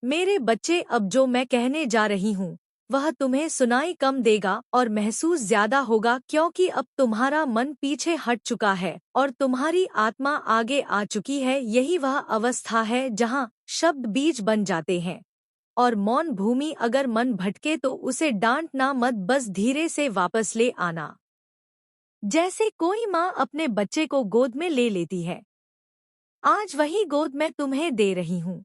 मेरे बच्चे, अब जो मैं कहने जा रही हूँ वह तुम्हें सुनाई कम देगा और महसूस ज्यादा होगा, क्योंकि अब तुम्हारा मन पीछे हट चुका है और तुम्हारी आत्मा आगे आ चुकी है। यही वह अवस्था है जहाँ शब्द बीज बन जाते हैं और मौन भूमि। अगर मन भटके तो उसे डांटना मत, बस धीरे से वापस ले आना, जैसे कोई माँ अपने बच्चे को गोद में ले लेती है। आज वही गोद मैं तुम्हें दे रही हूँ।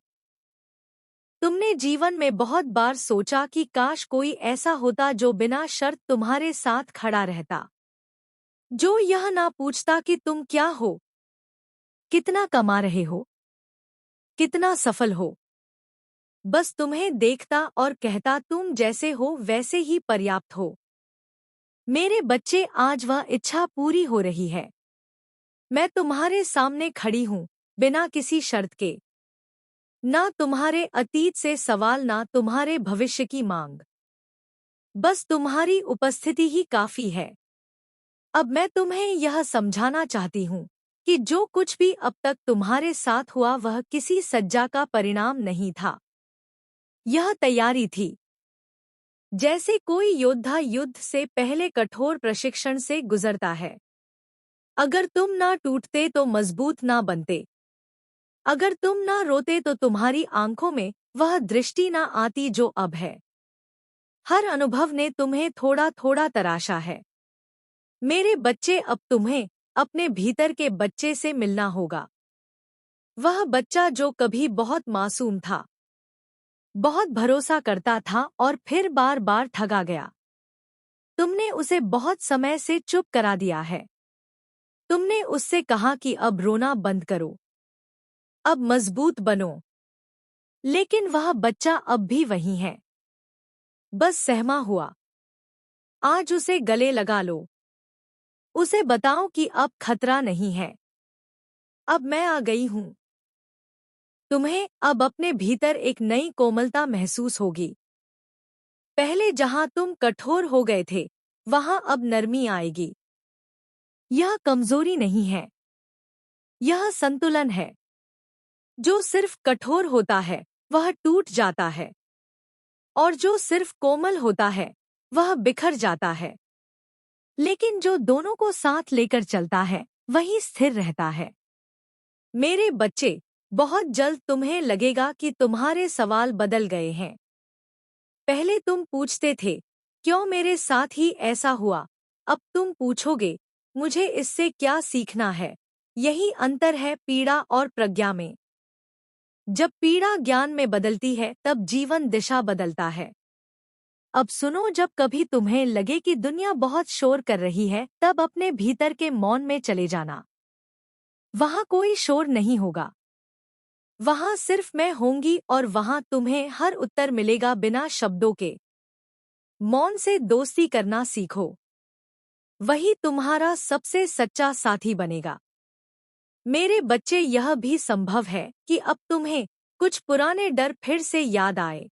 तुमने जीवन में बहुत बार सोचा कि काश कोई ऐसा होता जो बिना शर्त तुम्हारे साथ खड़ा रहता, जो यह ना पूछता कि तुम क्या हो, कितना कमा रहे हो, कितना सफल हो, बस तुम्हें देखता और कहता तुम जैसे हो वैसे ही पर्याप्त हो। मेरे बच्चे, आज वह इच्छा पूरी हो रही है। मैं तुम्हारे सामने खड़ी हूँ, बिना किसी शर्त के। ना तुम्हारे अतीत से सवाल, ना तुम्हारे भविष्य की मांग, बस तुम्हारी उपस्थिति ही काफी है। अब मैं तुम्हें यह समझाना चाहती हूँ कि जो कुछ भी अब तक तुम्हारे साथ हुआ वह किसी सज्जा का परिणाम नहीं था। यह तैयारी थी, जैसे कोई योद्धा युद्ध से पहले कठोर प्रशिक्षण से गुजरता है। अगर तुम ना टूटते तो मजबूत ना बनते। अगर तुम ना रोते तो तुम्हारी आंखों में वह दृष्टि ना आती जो अब है। हर अनुभव ने तुम्हें थोड़ा थोड़ा तराशा है। मेरे बच्चे, अब तुम्हें अपने भीतर के बच्चे से मिलना होगा। वह बच्चा जो कभी बहुत मासूम था, बहुत भरोसा करता था और फिर बार बार ठगा गया। तुमने उसे बहुत समय से चुप करा दिया है। तुमने उससे कहा कि अब रोना बंद करो, अब मजबूत बनो। लेकिन वह बच्चा अब भी वही है, बस सहमा हुआ। आज उसे गले लगा लो। उसे बताओ कि अब खतरा नहीं है, अब मैं आ गई हूँ। तुम्हें अब अपने भीतर एक नई कोमलता महसूस होगी। पहले जहां तुम कठोर हो गए थे, वहां अब नरमी आएगी। यह कमजोरी नहीं है, यह संतुलन है। जो सिर्फ कठोर होता है वह टूट जाता है, और जो सिर्फ कोमल होता है वह बिखर जाता है। लेकिन जो दोनों को साथ लेकर चलता है वही स्थिर रहता है। मेरे बच्चे, बहुत जल्द तुम्हें लगेगा कि तुम्हारे सवाल बदल गए हैं। पहले तुम पूछते थे, क्यों मेरे साथ ही ऐसा हुआ? अब तुम पूछोगे, मुझे इससे क्या सीखना है? यही अंतर है पीड़ा और प्रज्ञा में। जब पीड़ा ज्ञान में बदलती है तब जीवन दिशा बदलता है। अब सुनो, जब कभी तुम्हें लगे कि दुनिया बहुत शोर कर रही है, तब अपने भीतर के मौन में चले जाना। वहां कोई शोर नहीं होगा, वहां सिर्फ मैं होंगी और वहां तुम्हें हर उत्तर मिलेगा बिना शब्दों के। मौन से दोस्ती करना सीखो, वही तुम्हारा सबसे सच्चा साथी बनेगा। मेरे बच्चे, यह भी संभव है कि अब तुम्हें कुछ पुराने डर फिर से याद आए,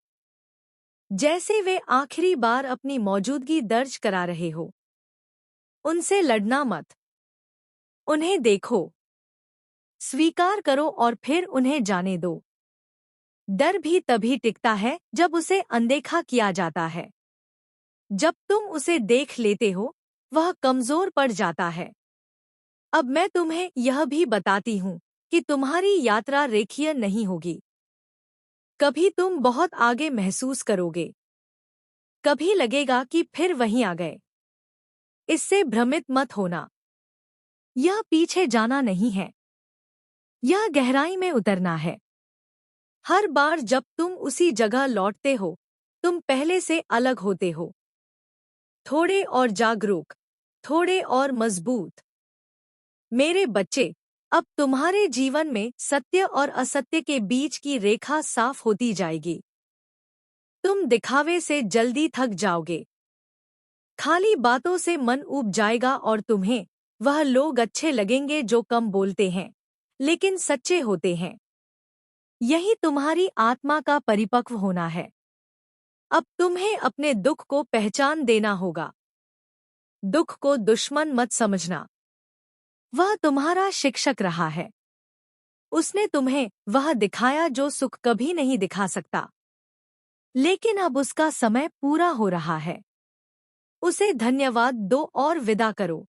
जैसे वे आखिरी बार अपनी मौजूदगी दर्ज करा रहे हो। उनसे लड़ना मत, उन्हें देखो, स्वीकार करो और फिर उन्हें जाने दो। डर भी तभी टिकता है जब उसे अनदेखा किया जाता है। जब तुम उसे देख लेते हो, वह कमजोर पड़ जाता है। अब मैं तुम्हें यह भी बताती हूँ कि तुम्हारी यात्रा रेखीय नहीं होगी। कभी तुम बहुत आगे महसूस करोगे, कभी लगेगा कि फिर वहीं आ गए। इससे भ्रमित मत होना। यह पीछे जाना नहीं है, यह गहराई में उतरना है। हर बार जब तुम उसी जगह लौटते हो, तुम पहले से अलग होते हो, थोड़े और जागरूक, थोड़े और मजबूत। मेरे बच्चे, अब तुम्हारे जीवन में सत्य और असत्य के बीच की रेखा साफ होती जाएगी। तुम दिखावे से जल्दी थक जाओगे, खाली बातों से मन ऊब जाएगा और तुम्हें वह लोग अच्छे लगेंगे जो कम बोलते हैं लेकिन सच्चे होते हैं। यही तुम्हारी आत्मा का परिपक्व होना है। अब तुम्हें अपने दुख को पहचान देना होगा। दुख को दुश्मन मत समझना, वह तुम्हारा शिक्षक रहा है। उसने तुम्हें वह दिखाया जो सुख कभी नहीं दिखा सकता। लेकिन अब उसका समय पूरा हो रहा है। उसे धन्यवाद दो और विदा करो।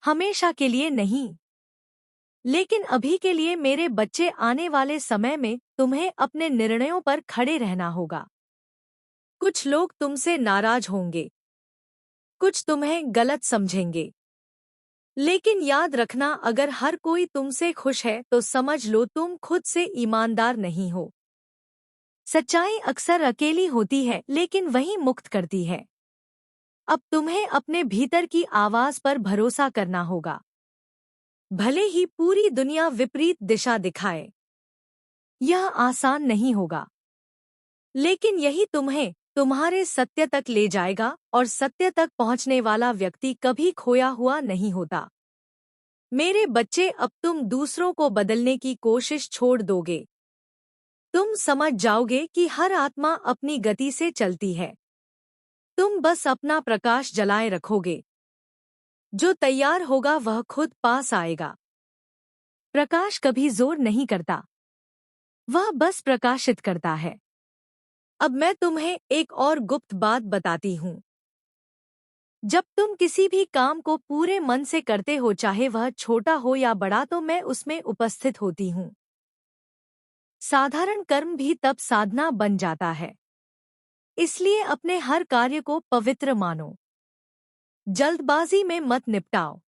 हमेशा के लिए नहीं, लेकिन अभी के लिए मेरे बच्चे। आने वाले समय में तुम्हें अपने निर्णयों पर खड़े रहना होगा। कुछ लोग तुमसे नाराज होंगे, कुछ तुम्हें गलत समझेंगे, लेकिन याद रखना, अगर हर कोई तुमसे खुश है तो समझ लो तुम खुद से ईमानदार नहीं हो। सच्चाई अक्सर अकेली होती है, लेकिन वही मुक्त करती है। अब तुम्हें अपने भीतर की आवाज पर भरोसा करना होगा। भले ही पूरी दुनिया विपरीत दिशा दिखाए, यह आसान नहीं होगा, लेकिन यही तुम्हें तुम्हारे सत्य तक ले जाएगा, और सत्य तक पहुंचने वाला व्यक्ति कभी खोया हुआ नहीं होता। मेरे बच्चे, अब तुम दूसरों को बदलने की कोशिश छोड़ दोगे। तुम समझ जाओगे कि हर आत्मा अपनी गति से चलती है। तुम बस अपना प्रकाश जलाए रखोगे। जो तैयार होगा वह खुद पास आएगा। प्रकाश कभी जोर नहीं करता, वह बस प्रकाशित करता है। अब मैं तुम्हें एक और गुप्त बात बताती हूँ। जब तुम किसी भी काम को पूरे मन से करते हो, चाहे वह छोटा हो या बड़ा, तो मैं उसमें उपस्थित होती हूँ। साधारण कर्म भी तब साधना बन जाता है। इसलिए अपने हर कार्य को पवित्र मानो। जल्दबाजी में मत निपटाओ।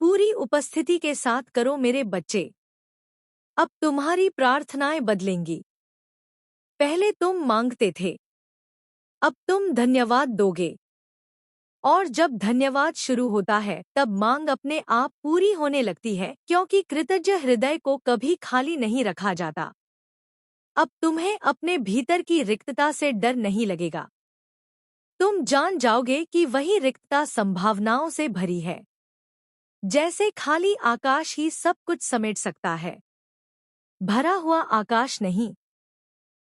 पूरी उपस्थिति के साथ करो मेरे बच्चे। अब तुम्हारी प्रार्थनाएं बदलेंगी। पहले तुम मांगते थे, अब तुम धन्यवाद दोगे। और जब धन्यवाद शुरू होता है तब मांग अपने आप पूरी होने लगती है, क्योंकि कृतज्ञ हृदय को कभी खाली नहीं रखा जाता। अब तुम्हें अपने भीतर की रिक्तता से डर नहीं लगेगा। तुम जान जाओगे कि वही रिक्तता संभावनाओं से भरी है। जैसे खाली आकाश ही सब कुछ समेट सकता है, भरा हुआ आकाश नहीं।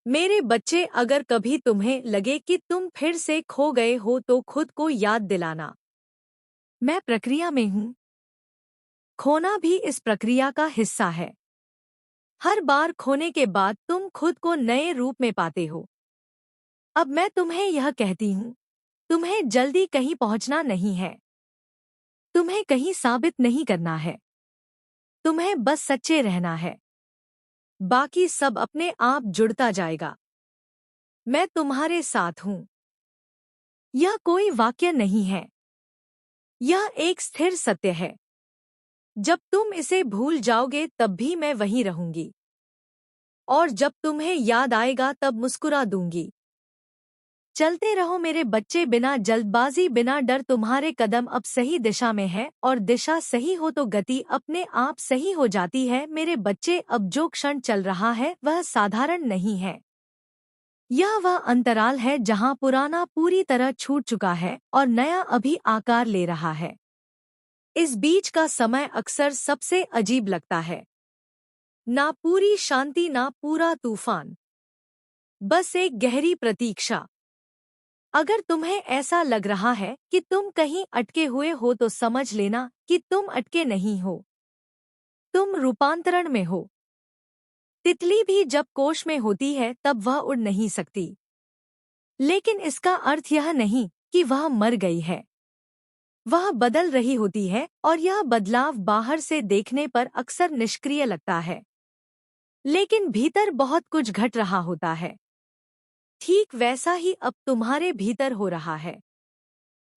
मेरे बच्चे, अगर कभी तुम्हें लगे कि तुम फिर से खो गए हो तो खुद को याद दिलाना, मैं प्रक्रिया में हूँ। खोना भी इस प्रक्रिया का हिस्सा है। हर बार खोने के बाद तुम खुद को नए रूप में पाते हो। अब मैं तुम्हें यह कहती हूँ, तुम्हें जल्दी कहीं पहुँचना नहीं है। तुम्हें कहीं साबित नहीं करना है। तुम्हें बस सच्चे रहना है। बाकी सब अपने आप जुड़ता जाएगा। मैं तुम्हारे साथ हूँ। यह कोई वाक्य नहीं है, यह एक स्थिर सत्य है। जब तुम इसे भूल जाओगे तब भी मैं वहीं रहूंगी, और जब तुम्हें याद आएगा तब मुस्कुरा दूंगी। चलते रहो मेरे बच्चे, बिना जल्दबाजी, बिना डर। तुम्हारे कदम अब सही दिशा में है, और दिशा सही हो तो गति अपने आप सही हो जाती है। मेरे बच्चे, अब जो क्षण चल रहा है वह साधारण नहीं है। यह वह अंतराल है जहां पुराना पूरी तरह छूट चुका है और नया अभी आकार ले रहा है। इस बीच का समय अक्सर सबसे अजीब लगता है। ना पूरी शांति, ना पूरा तूफान, बस एक गहरी प्रतीक्षा। अगर तुम्हें ऐसा लग रहा है कि तुम कहीं अटके हुए हो तो समझ लेना कि तुम अटके नहीं हो। तुम रूपांतरण में हो। तितली भी जब कोश में होती है तब वह उड़ नहीं सकती, लेकिन इसका अर्थ यह नहीं कि वह मर गई है। वह बदल रही होती है, और यह बदलाव बाहर से देखने पर अक्सर निष्क्रिय लगता है, लेकिन भीतर बहुत कुछ घट रहा होता है। ठीक वैसा ही अब तुम्हारे भीतर हो रहा है।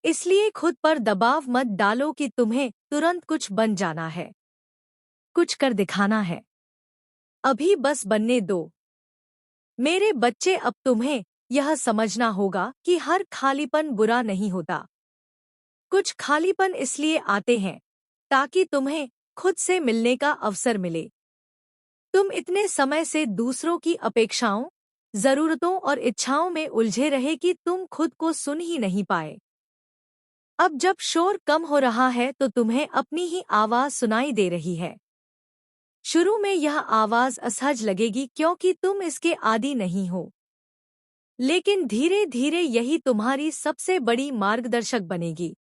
इसलिए खुद पर दबाव मत डालो कि तुम्हें तुरंत कुछ बन जाना है, कुछ कर दिखाना है। अभी बस बनने दो। मेरे बच्चे, अब तुम्हें यह समझना होगा कि हर खालीपन बुरा नहीं होता। कुछ खालीपन इसलिए आते हैं ताकि तुम्हें खुद से मिलने का अवसर मिले। तुम इतने समय से दूसरों की अपेक्षाओं, जरूरतों और इच्छाओं में उलझे रहे कि तुम खुद को सुन ही नहीं पाए। अब जब शोर कम हो रहा है तो तुम्हें अपनी ही आवाज सुनाई दे रही है। शुरू में यह आवाज असहज लगेगी क्योंकि तुम इसके आदी नहीं हो, लेकिन धीरे धीरे यही तुम्हारी सबसे बड़ी मार्गदर्शक बनेगी।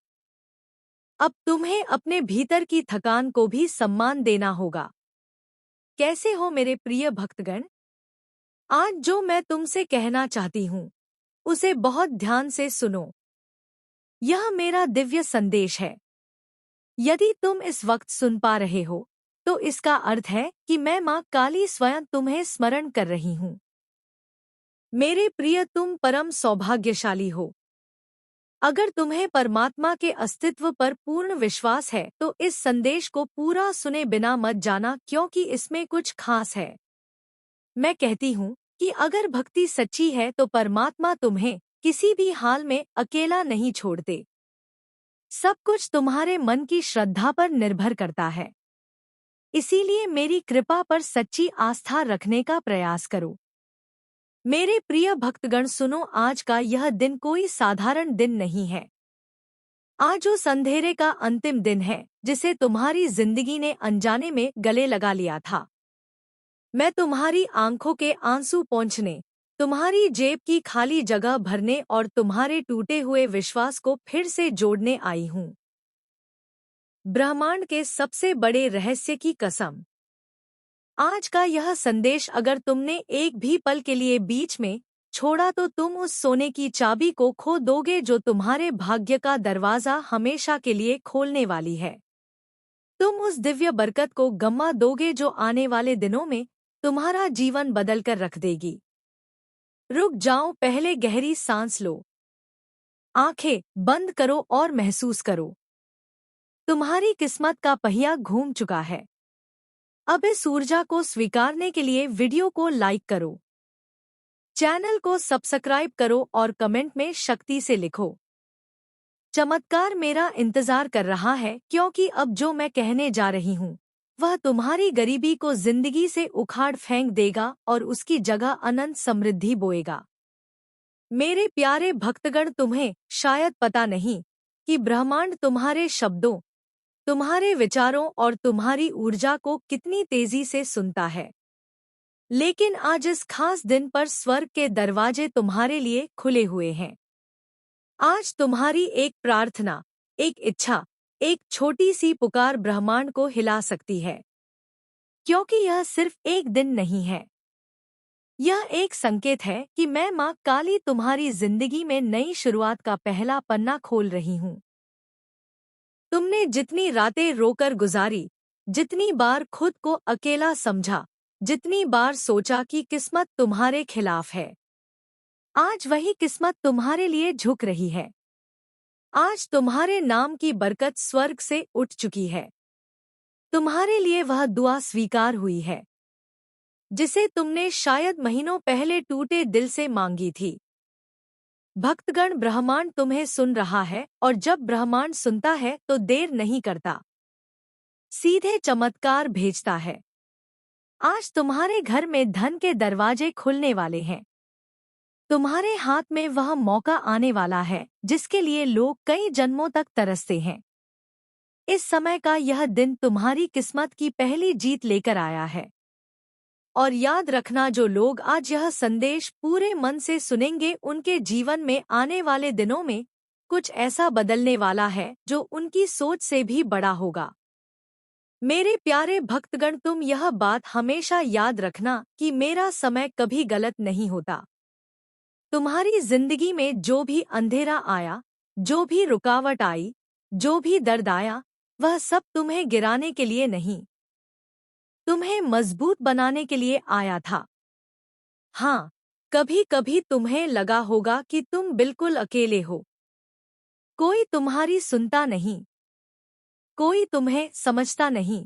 अब तुम्हें अपने भीतर की थकान को भी सम्मान देना होगा। कैसे हो मेरे प्रिय भक्तगण? आज जो मैं तुमसे कहना चाहती हूँ, उसे बहुत ध्यान से सुनो। यह मेरा दिव्य संदेश है। यदि तुम इस वक्त सुन पा रहे हो, तो इसका अर्थ है कि मैं माँ काली स्वयं तुम्हें स्मरण कर रही हूँ। मेरे प्रिय, तुम परम सौभाग्यशाली हो। अगर तुम्हें परमात्मा के अस्तित्व पर पूर्ण विश्वास है, तो इस संदेश को पूरा सुने बिना मत जाना, क्योंकि इसमें कुछ खास है। मैं कहती हूँ कि अगर भक्ति सच्ची है तो परमात्मा तुम्हें किसी भी हाल में अकेला नहीं छोड़ते। सब कुछ तुम्हारे मन की श्रद्धा पर निर्भर करता है। इसीलिए मेरी कृपा पर सच्ची आस्था रखने का प्रयास करो। मेरे प्रिय भक्तगण सुनो, आज का यह दिन कोई साधारण दिन नहीं है। आज उस अंधेरे का अंतिम दिन है जिसे तुम्हारी जिंदगी ने अनजाने में गले लगा लिया था। मैं तुम्हारी आंखों के आंसू पोंछने, तुम्हारी जेब की खाली जगह भरने और तुम्हारे टूटे हुए विश्वास को फिर से जोड़ने आई हूँ। ब्रह्मांड के सबसे बड़े रहस्य की कसम, आज का यह संदेश अगर तुमने एक भी पल के लिए बीच में छोड़ा तो तुम उस सोने की चाबी को खो दोगे जो तुम्हारे भाग्य का दरवाजा हमेशा के लिए खोलने वाली है। तुम उस दिव्य बरकत को गंवा दोगे जो आने वाले दिनों में तुम्हारा जीवन बदलकर रख देगी। रुक जाओ, पहले गहरी सांस लो। आंखें बंद करो और महसूस करो। तुम्हारी किस्मत का पहिया घूम चुका है। अब इस ऊर्जा को स्वीकारने के लिए वीडियो को लाइक करो, चैनल को सब्सक्राइब करो और कमेंट में शक्ति से लिखो, चमत्कार मेरा इंतजार कर रहा है, क्योंकि अब जो मैं कहने जा रही हूँ वह तुम्हारी गरीबी को जिंदगी से उखाड़ फेंक देगा और उसकी जगह अनंत समृद्धि बोएगा। मेरे प्यारे भक्तगण, तुम्हें शायद पता नहीं कि ब्रह्मांड तुम्हारे शब्दों, तुम्हारे विचारों और तुम्हारी ऊर्जा को कितनी तेजी से सुनता है। लेकिन आज इस खास दिन पर स्वर्ग के दरवाजे तुम्हारे लिए खुले हुए हैं। आज तुम्हारी एक प्रार्थना, एक इच्छा, एक छोटी सी पुकार ब्रह्मांड को हिला सकती है। क्योंकि यह सिर्फ एक दिन नहीं है, यह एक संकेत है कि मैं माँ काली तुम्हारी जिंदगी में नई शुरुआत का पहला पन्ना खोल रही हूँ। तुमने जितनी रातें रोकर गुजारी, जितनी बार खुद को अकेला समझा, जितनी बार सोचा कि किस्मत तुम्हारे खिलाफ है, आज वही किस्मत तुम्हारे लिए झुक रही है। आज तुम्हारे नाम की बरकत स्वर्ग से उठ चुकी है। तुम्हारे लिए वह दुआ स्वीकार हुई है जिसे तुमने शायद महीनों पहले टूटे दिल से मांगी थी। भक्तगण, ब्रह्मांड तुम्हें सुन रहा है, और जब ब्रह्मांड सुनता है तो देर नहीं करता, सीधे चमत्कार भेजता है। आज तुम्हारे घर में धन के दरवाजे खुलने वाले हैं। तुम्हारे हाथ में वह मौका आने वाला है जिसके लिए लोग कई जन्मों तक तरसते हैं। इस समय का यह दिन तुम्हारी किस्मत की पहली जीत लेकर आया है। और याद रखना, जो लोग आज यह संदेश पूरे मन से सुनेंगे, उनके जीवन में आने वाले दिनों में कुछ ऐसा बदलने वाला है जो उनकी सोच से भी बड़ा होगा। मेरे प्यारे भक्तगण, तुम यह बात हमेशा याद रखना कि मेरा समय कभी गलत नहीं होता। तुम्हारी जिंदगी में जो भी अंधेरा आया, जो भी रुकावट आई, जो भी दर्द आया, वह सब तुम्हें गिराने के लिए नहीं, तुम्हें मजबूत बनाने के लिए आया था। हाँ, कभी कभी तुम्हें लगा होगा कि तुम बिल्कुल अकेले हो। कोई तुम्हारी सुनता नहीं, कोई तुम्हें समझता नहीं,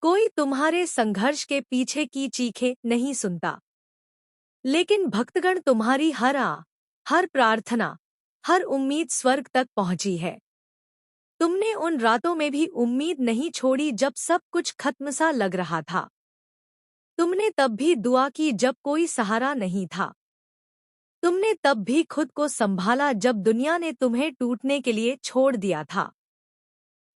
कोई तुम्हारे संघर्ष के पीछे की चीखें नहीं सुनता। लेकिन भक्तगण, तुम्हारी हर प्रार्थना, हर उम्मीद स्वर्ग तक पहुंची है। तुमने उन रातों में भी उम्मीद नहीं छोड़ी जब सब कुछ खत्म सा लग रहा था। तुमने तब भी दुआ की जब कोई सहारा नहीं था। तुमने तब भी खुद को संभाला जब दुनिया ने तुम्हें टूटने के लिए छोड़ दिया था।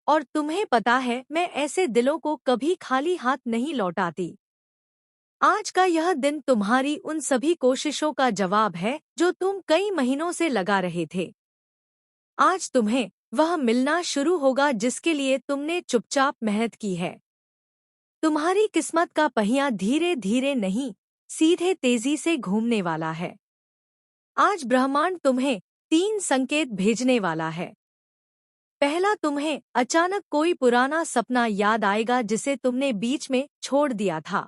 और तुम्हें पता है, मैं ऐसे दिलों को कभी खाली हाथ नहीं लौटाती। आज का यह दिन तुम्हारी उन सभी कोशिशों का जवाब है जो तुम कई महीनों से लगा रहे थे। आज तुम्हें वह मिलना शुरू होगा जिसके लिए तुमने चुपचाप मेहनत की है। तुम्हारी किस्मत का पहिया धीरे धीरे नहीं, सीधे तेजी से घूमने वाला है। आज ब्रह्मांड तुम्हें 3 संकेत भेजने वाला है। पहला, तुम्हें अचानक कोई पुराना सपना याद आएगा जिसे तुमने बीच में छोड़ दिया था।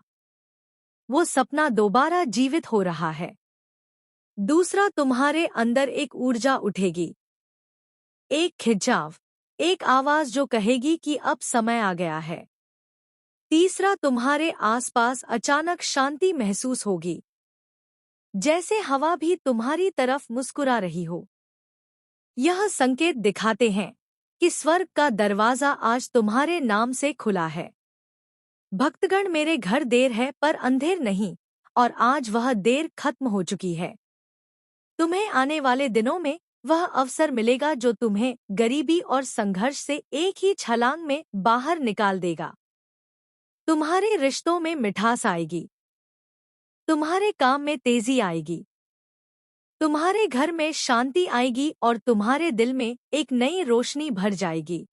वो सपना दोबारा जीवित हो रहा है। दूसरा, तुम्हारे अंदर एक ऊर्जा उठेगी, एक खिंचाव, एक आवाज जो कहेगी कि अब समय आ गया है। तीसरा, तुम्हारे आसपास अचानक शांति महसूस होगी, जैसे हवा भी तुम्हारी तरफ मुस्कुरा रही हो। यह संकेत दिखाते हैं कि स्वर्ग का दरवाजा आज तुम्हारे नाम से खुला है। भक्तगण, मेरे घर देर है पर अंधेर नहीं, और आज वह देर खत्म हो चुकी है। तुम्हें आने वाले दिनों में वह अवसर मिलेगा जो तुम्हें गरीबी और संघर्ष से एक ही छलांग में बाहर निकाल देगा। तुम्हारे रिश्तों में मिठास आएगी, तुम्हारे काम में तेजी आएगी, तुम्हारे घर में शांति आएगी और तुम्हारे दिल में एक नई रोशनी भर जाएगी।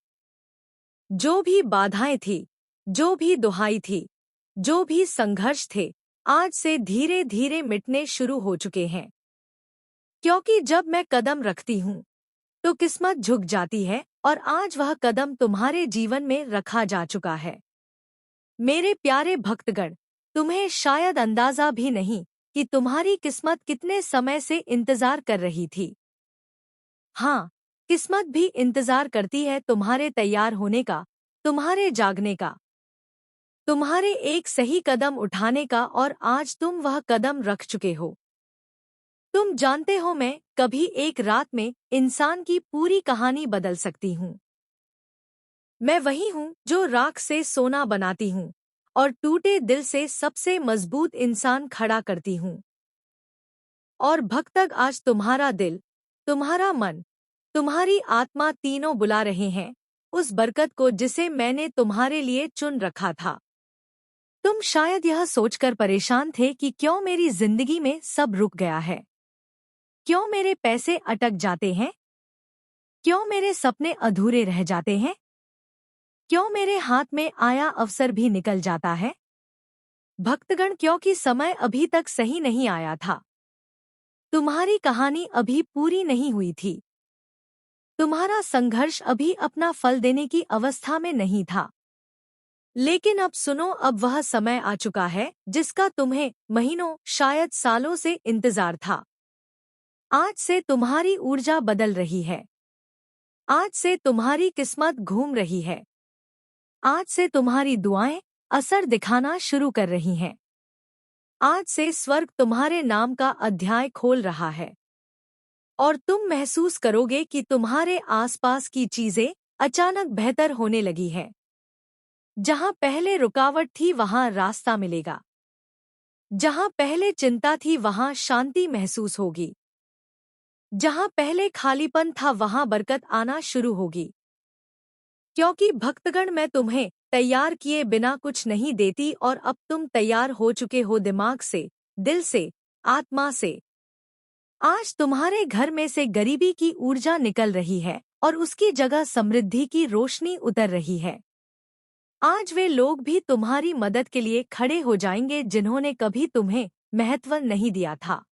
जो भी बाधाएं थी, जो भी दुहाई थी, जो भी संघर्ष थे, आज से धीरे धीरे मिटने शुरू हो चुके हैं। क्योंकि जब मैं कदम रखती हूँ तो किस्मत झुक जाती है, और आज वह कदम तुम्हारे जीवन में रखा जा चुका है। मेरे प्यारे भक्तगण, तुम्हें शायद अंदाजा भी नहीं कि तुम्हारी किस्मत कितने समय से इंतजार कर रही थी। हाँ, किस्मत भी इंतजार करती है तुम्हारे तैयार होने का, तुम्हारे जागने का, तुम्हारे एक सही कदम उठाने का, और आज तुम वह कदम रख चुके हो। तुम जानते हो, मैं कभी एक रात में इंसान की पूरी कहानी बदल सकती हूँ। मैं वही हूँ जो राख से सोना बनाती हूँ और टूटे दिल से सबसे मजबूत इंसान खड़ा करती हूँ। और भक्तग, आज तुम्हारा दिल, तुम्हारा मन, तुम्हारी आत्मा तीनों बुला रहे हैं उस बरकत को जिसे मैंने तुम्हारे लिए चुन रखा था। तुम शायद यह सोचकर परेशान थे कि क्यों मेरी जिंदगी में सब रुक गया है, क्यों मेरे पैसे अटक जाते हैं, क्यों मेरे सपने अधूरे रह जाते हैं, क्यों मेरे हाथ में आया अवसर भी निकल जाता है। भक्तगण, क्योंकि समय अभी तक सही नहीं आया था। तुम्हारी कहानी अभी पूरी नहीं हुई थी। तुम्हारा संघर्ष अभी अपना फल देने की अवस्था में नहीं था। लेकिन अब सुनो, अब वह समय आ चुका है जिसका तुम्हें महीनों, शायद सालों से इंतजार था। आज से तुम्हारी ऊर्जा बदल रही है। आज से तुम्हारी किस्मत घूम रही है। आज से तुम्हारी दुआएं असर दिखाना शुरू कर रही हैं। आज से स्वर्ग तुम्हारे नाम का अध्याय खोल रहा है, और तुम महसूस करोगे कि तुम्हारे आसपास की चीजें अचानक बेहतर होने लगी हैं। जहां पहले रुकावट थी वहां रास्ता मिलेगा। जहां पहले चिंता थी वहां शांति महसूस होगी। जहां पहले खालीपन था वहां बरकत आना शुरू होगी। क्योंकि भक्तगण, मैं तुम्हें तैयार किए बिना कुछ नहीं देती, और अब तुम तैयार हो चुके हो, दिमाग से, दिल से, आत्मा से। आज तुम्हारे घर में से गरीबी की ऊर्जा निकल रही है और उसकी जगह समृद्धि की रोशनी उतर रही है। आज वे लोग भी तुम्हारी मदद के लिए खड़े हो जाएंगे जिन्होंने कभी तुम्हें महत्व नहीं दिया था।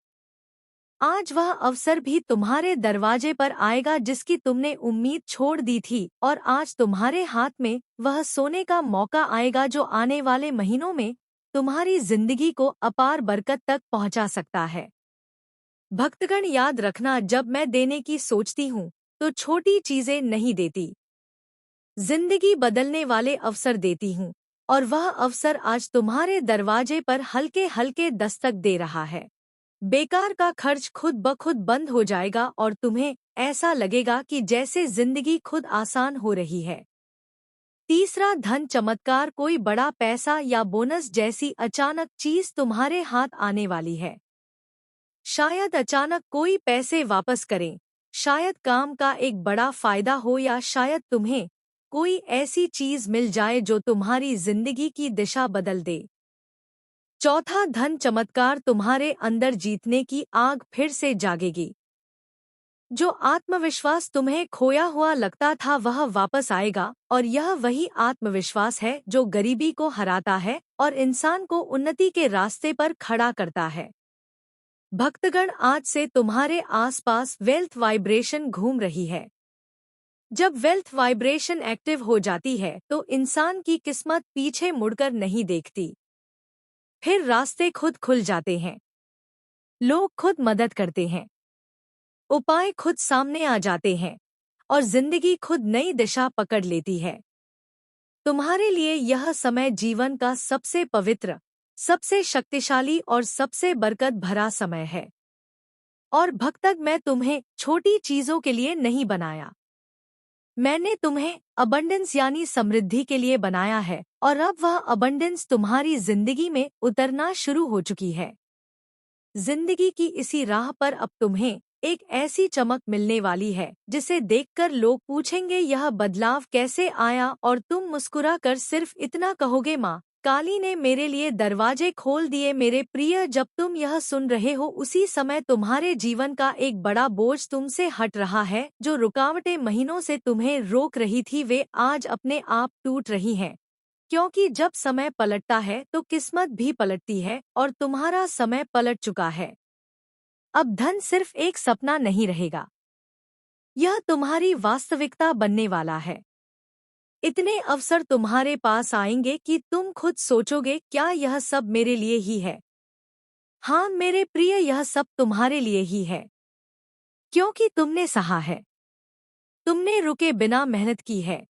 आज वह अवसर भी तुम्हारे दरवाजे पर आएगा जिसकी तुमने उम्मीद छोड़ दी थी, और आज तुम्हारे हाथ में वह सोने का मौका आएगा जो आने वाले महीनों में तुम्हारी जिंदगी को अपार बरकत तक पहुंचा सकता है। भक्तगण, याद रखना, जब मैं देने की सोचती हूँ तो छोटी चीजें नहीं देती, जिंदगी बदलने वाले अवसर देती हूँ, और वह अवसर आज तुम्हारे दरवाजे पर हल्के हल्के दस्तक दे रहा है। बेकार का खर्च खुद ब खुद बंद हो जाएगा और तुम्हें ऐसा लगेगा कि जैसे जिंदगी खुद आसान हो रही है। तीसरा, धन चमत्कार, कोई बड़ा पैसा या बोनस जैसी अचानक चीज तुम्हारे हाथ आने वाली है। शायद अचानक कोई पैसे वापस करें, शायद काम का एक बड़ा फायदा हो, या शायद तुम्हें कोई ऐसी चीज मिल जाए जो तुम्हारी जिंदगी की दिशा बदल दे। चौथा, धन चमत्कार, तुम्हारे अंदर जीतने की आग फिर से जागेगी। जो आत्मविश्वास तुम्हें खोया हुआ लगता था वह वापस आएगा, और यह वही आत्मविश्वास है जो गरीबी को हराता है और इंसान को उन्नति के रास्ते पर खड़ा करता है। भक्तगण, आज से तुम्हारे आसपास वेल्थ वाइब्रेशन घूम रही है। जब वेल्थ वाइब्रेशन एक्टिव हो जाती है तो इंसान की किस्मत पीछे मुड़कर नहीं देखती। फिर रास्ते खुद खुल जाते हैं, लोग खुद मदद करते हैं, उपाय खुद सामने आ जाते हैं और जिंदगी खुद नई दिशा पकड़ लेती है। तुम्हारे लिए यह समय जीवन का सबसे पवित्र, सबसे शक्तिशाली और सबसे बरकत भरा समय है। और भक्तक, मैं तुम्हें छोटी चीजों के लिए नहीं बनाया। मैंने तुम्हें अबंडेंस यानी समृद्धि के लिए बनाया है, और अब वह अबंडेंस तुम्हारी जिंदगी में उतरना शुरू हो चुकी है। जिंदगी की इसी राह पर अब तुम्हें एक ऐसी चमक मिलने वाली है जिसे देखकर लोग पूछेंगे यह बदलाव कैसे आया, और तुम मुस्कुरा कर सिर्फ इतना कहोगे, माँ काली ने मेरे लिए दरवाजे खोल दिए। मेरे प्रिय, जब तुम यह सुन रहे हो उसी समय तुम्हारे जीवन का एक बड़ा बोझ तुमसे हट रहा है। जो रुकावटें महीनों से तुम्हें रोक रही थी वे आज अपने आप टूट रही हैं, क्योंकि जब समय पलटता है तो किस्मत भी पलटती है और तुम्हारा समय पलट चुका है। अब धन सिर्फ एक सपना नहीं रहेगा, यह तुम्हारी वास्तविकता बनने वाला है। इतने अवसर तुम्हारे पास आएंगे कि तुम खुद सोचोगे, क्या यह सब मेरे लिए ही है? हाँ मेरे प्रिय, यह सब तुम्हारे लिए ही है, क्योंकि तुमने सहा है, तुमने रुके बिना मेहनत की है,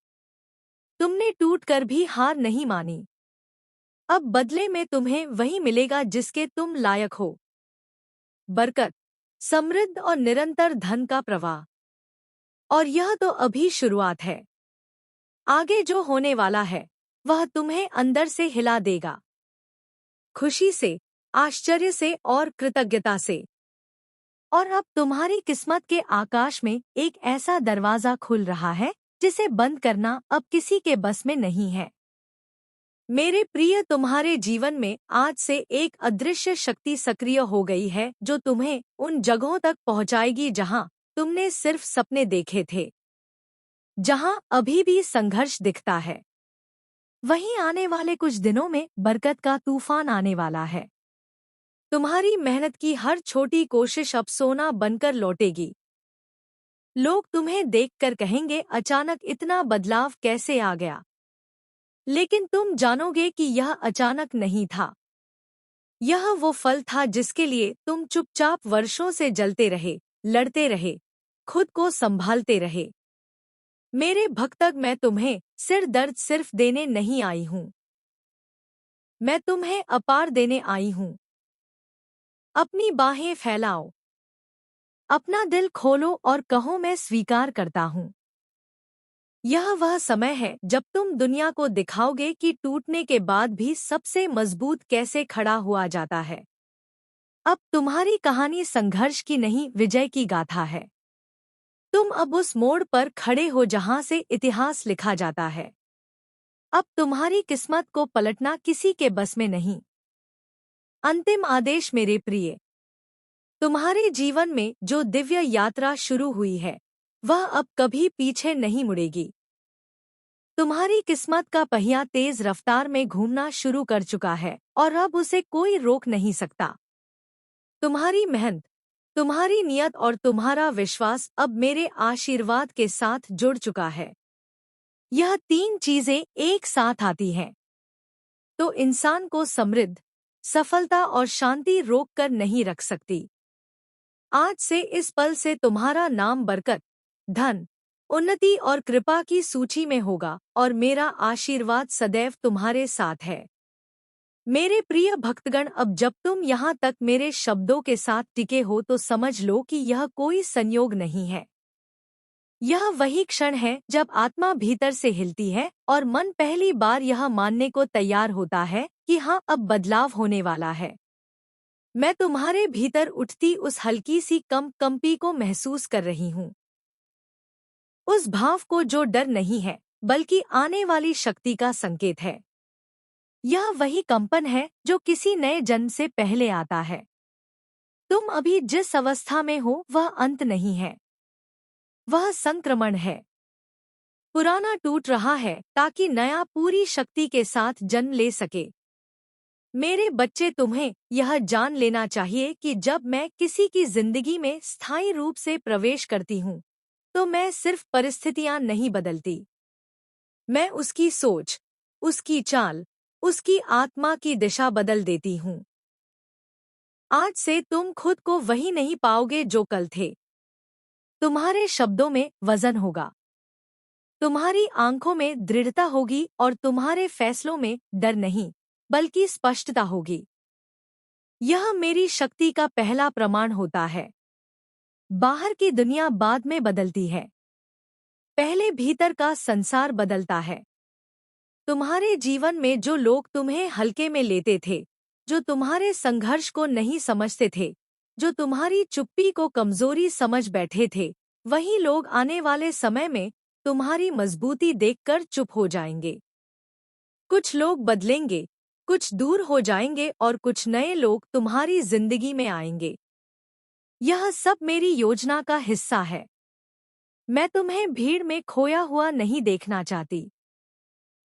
तुमने टूट कर भी हार नहीं मानी। अब बदले में तुम्हें वही मिलेगा जिसके तुम लायक हो। बरकत, समृद्ध और निरंतर धन का प्रवाह। और यह तो अभी शुरुआत है। आगे जो होने वाला है वह तुम्हें अंदर से हिला देगा, खुशी से, आश्चर्य से और कृतज्ञता से। और अब तुम्हारी किस्मत के आकाश में एक ऐसा दरवाजा खुल रहा है जिसे बंद करना अब किसी के बस में नहीं है। मेरे प्रिय, तुम्हारे जीवन में आज से एक अदृश्य शक्ति सक्रिय हो गई है जो तुम्हें उन जगहों तक पहुंचाएगी जहां तुमने सिर्फ सपने देखे थे, जहां अभी भी संघर्ष दिखता है। वहीं आने वाले कुछ दिनों में बरकत का तूफान आने वाला है। तुम्हारी मेहनत की हर छोटी कोशिश अब सोना बनकर लौटेगी। लोग तुम्हें देखकर कहेंगे, अचानक इतना बदलाव कैसे आ गया? लेकिन तुम जानोगे कि यह अचानक नहीं था। यह वो फल था जिसके लिए तुम चुपचाप वर्षों से जलते रहे, लड़ते रहे, खुद को संभालते रहे। मेरे भक्तक, मैं तुम्हें सिर दर्द सिर्फ देने नहीं आई हूँ, मैं तुम्हें अपार देने आई हूँ। अपनी बाहें फैलाओ, अपना दिल खोलो और कहो, मैं स्वीकार करता हूँ। यह वह समय है जब तुम दुनिया को दिखाओगे कि टूटने के बाद भी सबसे मजबूत कैसे खड़ा हुआ जाता है। अब तुम्हारी कहानी संघर्ष की नहीं, विजय की गाथा है। तुम अब उस मोड़ पर खड़े हो जहां से इतिहास लिखा जाता है। अब तुम्हारी किस्मत को पलटना किसी के बस में नहीं। अंतिम आदेश मेरे प्रिय, तुम्हारे जीवन में जो दिव्य यात्रा शुरू हुई है वह अब कभी पीछे नहीं मुड़ेगी। तुम्हारी किस्मत का पहिया तेज रफ्तार में घूमना शुरू कर चुका है और अब उसे कोई रोक नहीं सकता। तुम्हारी मेहनत, तुम्हारी नियत और तुम्हारा विश्वास अब मेरे आशीर्वाद के साथ जुड़ चुका है। यह तीन चीजें एक साथ आती हैं तो इंसान को समृद्ध, सफलता और शांति रोक कर नहीं रख सकती। आज से, इस पल से तुम्हारा नाम बरकत, धन, उन्नति और कृपा की सूची में होगा और मेरा आशीर्वाद सदैव तुम्हारे साथ है। मेरे प्रिय भक्तगण, अब जब तुम यहाँ तक मेरे शब्दों के साथ टिके हो तो समझ लो कि यह कोई संयोग नहीं है। यह वही क्षण है जब आत्मा भीतर से हिलती है और मन पहली बार यह मानने को तैयार होता है कि हाँ, अब बदलाव होने वाला है। मैं तुम्हारे भीतर उठती उस हल्की सी कंपी को महसूस कर रही हूँ। उस भाव को जो डर नहीं है बल्कि आने वाली शक्ति का संकेत है। यह वही कंपन है जो किसी नए जन्म से पहले आता है। तुम अभी जिस अवस्था में हो वह अंत नहीं है, वह संक्रमण है। पुराना टूट रहा है ताकि नया पूरी शक्ति के साथ जन्म ले सके। मेरे बच्चे, तुम्हें यह जान लेना चाहिए कि जब मैं किसी की जिंदगी में स्थायी रूप से प्रवेश करती हूँ, तो मैं सिर्फ परिस्थितियां नहीं बदलती। मैं उसकी सोच, उसकी चाल, उसकी आत्मा की दिशा बदल देती हूँ। आज से तुम खुद को वही नहीं पाओगे जो कल थे। तुम्हारे शब्दों में वजन होगा, तुम्हारी आंखों में दृढ़ता होगी और तुम्हारे फैसलों में डर नहीं, बल्कि स्पष्टता होगी। यह मेरी शक्ति का पहला प्रमाण होता है। बाहर की दुनिया बाद में बदलती है, पहले भीतर का संसार बदलता है। तुम्हारे जीवन में जो लोग तुम्हें हल्के में लेते थे, जो तुम्हारे संघर्ष को नहीं समझते थे, जो तुम्हारी चुप्पी को कमजोरी समझ बैठे थे, वही लोग आने वाले समय में तुम्हारी मजबूती देखकर चुप हो जाएंगे। कुछ लोग बदलेंगे, कुछ दूर हो जाएंगे और कुछ नए लोग तुम्हारी जिंदगी में आएंगे। यह सब मेरी योजना का हिस्सा है। मैं तुम्हें भीड़ में खोया हुआ नहीं देखना चाहती।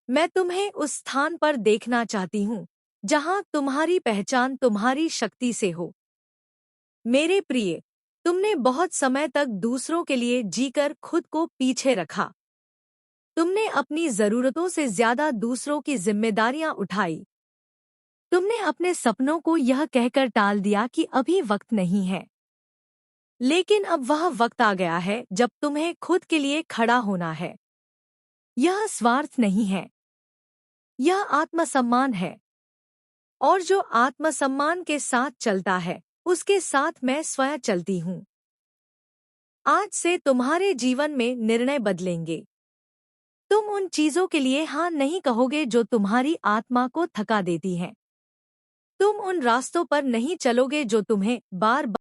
मैं तुम्हें उस स्थान पर देखना चाहती हूँ जहाँ तुम्हारी पहचान तुम्हारी शक्ति से हो। मेरे प्रिय, तुमने बहुत समय तक दूसरों के लिए जीकर खुद को पीछे रखा। तुमने अपनी जरूरतों से ज्यादा दूसरों की जिम्मेदारियां उठाई। तुमने अपने सपनों को यह कहकर टाल दिया कि अभी वक्त नहीं है। लेकिन अब वह वक्त आ गया है जब तुम्हें खुद के लिए खड़ा होना है। यह स्वार्थ नहीं है, यह आत्मसम्मान है। और जो आत्मसम्मान के साथ चलता है, उसके साथ मैं स्वयं चलती हूँ। आज से तुम्हारे जीवन में निर्णय बदलेंगे। तुम उन चीजों के लिए हाँ नहीं कहोगे जो तुम्हारी आत्मा को थका देती हैं। तुम उन रास्तों पर नहीं चलोगे जो तुम्हें बार बार